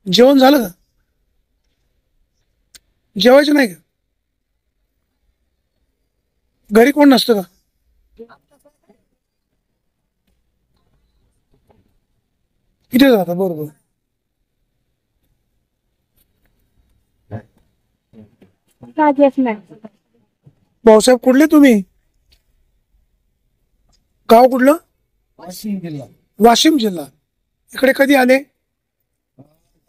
जेवण झालं का? जेवायचं नाही का? घरी कोण नसतं का? इथे जाता बरोबर. भाऊसाहेब कुठले तुम्ही? गाव कुठलं? वाशिम जिल्हा. वाशिम जिल्हा. इकडे कधी आले?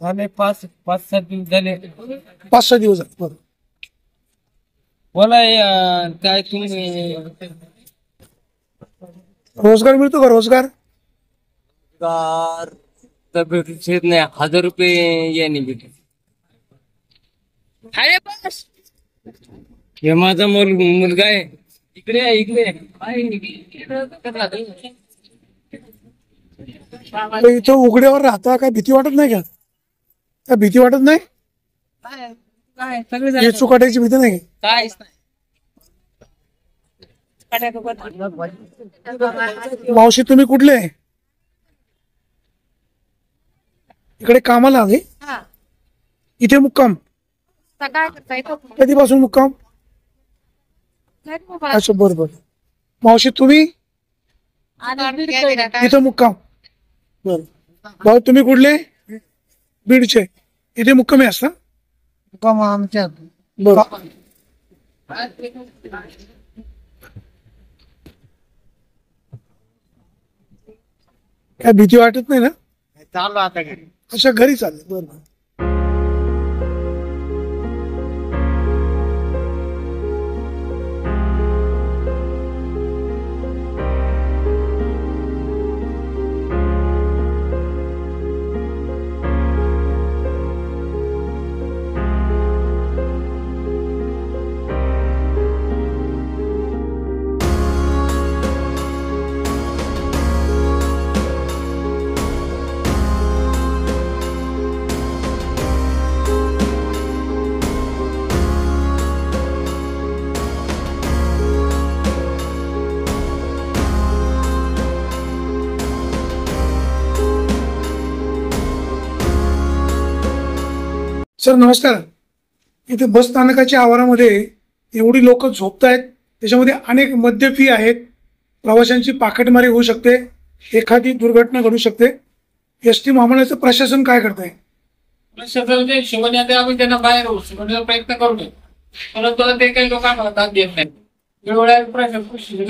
झाले 5-7 दिवस झाले. 5-6 दिवस झाले. बरोबर. बोला काय तुम्ही रोजगार मिळतो का? रोजगार तर भेटत नाही. 1000 रुपये याने भेटत. हे माझा मुलगा आहे. इकडे आहे, इकडे इथं उघड्यावर राहता काय भीती वाटत नाही का? काय भीती वाटत नाही? सगळे चुकाट्याची भीती नाही? काहीच नाही. मावशी तुम्ही कुठले? इकडे कामाला आले? इथे मुक्काम? कधीपासून मुक्काम? अच्छा बरोबर. मावशी तुम्ही इथे मुक्काम? बरं. भाऊ तुम्ही कुठले? बीडचे. इथे मुक्कामी असता? मुक्काम आमच्या. बरोबर. काय भीती वाटत नाही ना? चाललो आता घरी. अच्छा घरी चालले. बरोबर. सर नमस्कार. इथे बस स्थानकाच्या आवारामध्ये एवढी लोक झोपतायत, त्याच्यामध्ये अनेक मद्यपी आहेत. प्रवाशांची पाकिटमारी होऊ शकते, एखादी दुर्घटना घडू शकते. एसटी महामंडळाचं प्रशासन काय करत आहे? प्रशासन हिशोबाने आम्ही त्यांना बाहेर शिकवण्याचा प्रयत्न करतोय, परंतु ते काही लोक आम्हाला दाद देत नाही. वेळोवेळी प्रशासन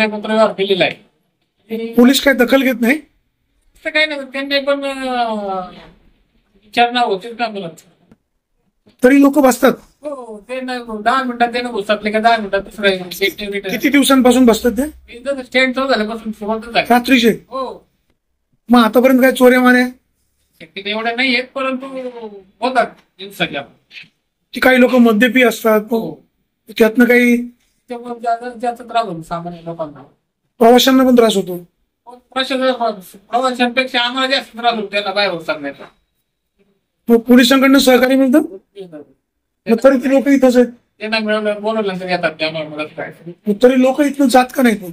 पत्रव्यवहार केलेला आहे. पोलीस काय दखल घेत नाही? असं काही नाही. त्यांनी पण विचारणा होतीच ना मुलांचं. तरी लोक बसतात? हो. ते 10 मिनिटात ते घुसतले का 10 मिनिटात दुसरं. किती दिवसांपासून बसतात ते? स्टँड चालू झाल्यापासून सुरुवात झाली. रात्रीचे? हो. मग आतापर्यंत काय चोऱ्या माऱ्या? एवढ्या नाही आहेत, परंतु होतात दिवसाच्या. की काही लोक मद्यपी असतात, त्यातनं काही जास्त त्रास होतो सामान्य लोकांना. प्रवाशांना पण त्रास होतो? प्रवाशांपेक्षा आम्हाला जास्त त्रास होतो त्यांना बाहेर सांगण्याचा. मग पोलिसांकडनं सहकार्य मिळतं? तरी ते लोक इथंच आहेत? त्यांना मिळवलं बोलवल्यानंतर येतात त्यामुळे. तरी लोक इथनं जात का नाही?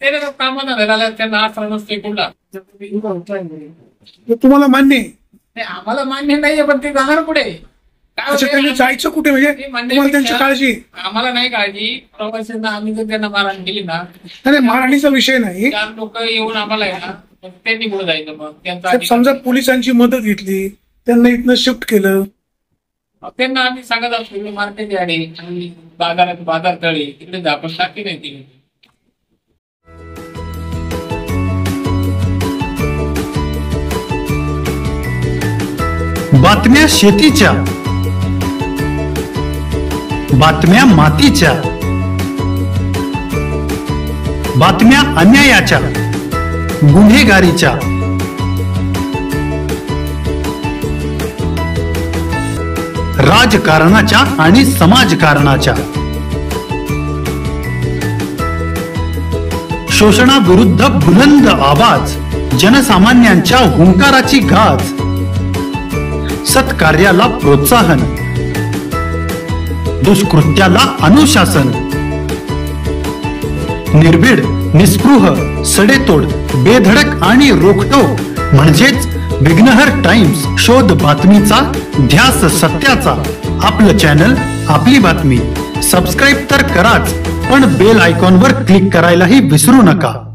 ते कामाला झाल्या त्यांना आसरा नसते कुठला. तुम्हाला मान्य आहे? आम्हाला मान्य नाहीये, पण ते जाणार कुठे? त्यांनी जायचं कुठे? म्हणजे तुम्हाला त्यांची काळजी? आम्हाला नाही काळजी. प्रवाशांना आम्ही जर त्यांना मारहाण केली ना, नाही मारहाणीचा विषय नाही. 4 लोक येऊन आम्हाला आहे ना, त्यांनी पुढे जायचं. मग त्यांचा समजा पोलिसांची मदत घेतली, त्यांना इथनं शिफ्ट केलं, त्यांना आम्ही सांगत असतो मार्केट यार्ड आणि बाजार तळी तिकडे आपण टाकी नाही ती. बातम्या शेतीच्या, बातम्या मातीच्या, बातम्या अन्यायाच्या, गुन्हेगारीच्या, राजकारणाच्या आणि समाजकारणाच्या, शोषणाविरुद्ध बुलंद आवाज, जनसामान्यांच्या हुंकाराची गाज, सत्कार्याला प्रोत्साहन, दुष्कृत्याला अनुशासन, निर्भीड, निस्पृह, सडेतोड, बेधडक आणि रोखठोक म्हणजेच विघ्नहर टाइम्स, शोध बातमीचा, ध्यास सत्याचा. आपलं चॅनल, आपली बातमी. सबस्क्राईब तर कराच, पण बेल आयकॉनवर क्लिक करायलाही विसरू नका.